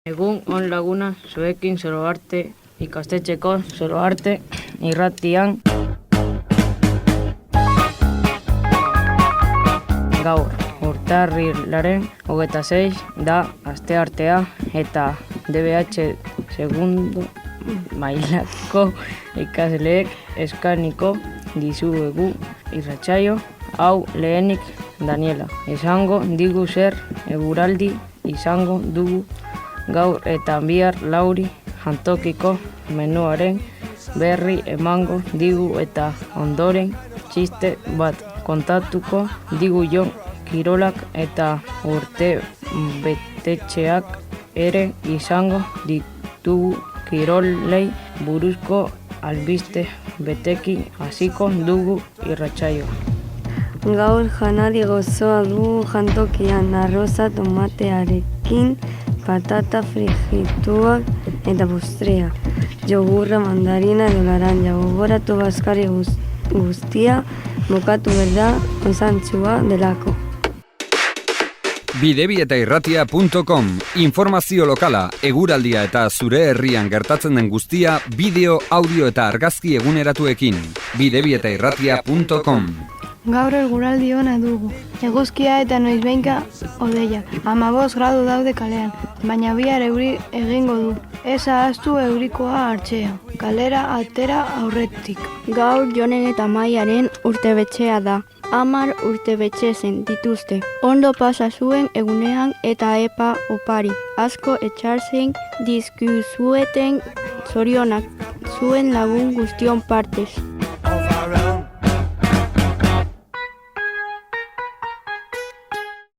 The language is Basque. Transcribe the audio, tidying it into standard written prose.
Egun on laguna zuekin Zoroarte ikastetxeko Zoroarte irratian gaur urtarrilaren 26 da asteartea eta DBH segundo mailako ikasleek eskaniko dizuegu irratsaio hau lehenik Daniela. Esango digu zer eguraldi izango dugu gaur eta bihar Lauri jantokiko menuaren berri emango digu eta ondoren txiste bat kontatuko digu Jon. Kirolak eta urte betetxeak ere izango ditugu kirolei buruzko albiste betekin hasiko dugu irratsaioa. Gaur janari gozoa dugu jantokian arroza tomatearekin, patata frigituak eta bustrea, jogurra, mandarina edo laranja. Gogoratu bazkari guztia bukatu berda osantzua delako. Bidebietairratia.com Informazio lokala, eguraldia eta zure herrian gertatzen den guztia bideo, audio eta argazki eguneratuekin. Bidebietairratia.com Gaur eguraldi ona dugu. Eguzkia eta noizbehinka hodeiak. 15 gradu daude kalean, baina bihar euri egingo du. Ez ahaztu eurikoa hartzea. Kalera atera aurretik. Gaur Jonen eta Maiaren urtebetxea da. 10 urtebetxe zen dituzte. Ondo pasa zuen egunean eta epa opari. Asko etxartzen dizkizueten zorionak zuen lagun guztion partez.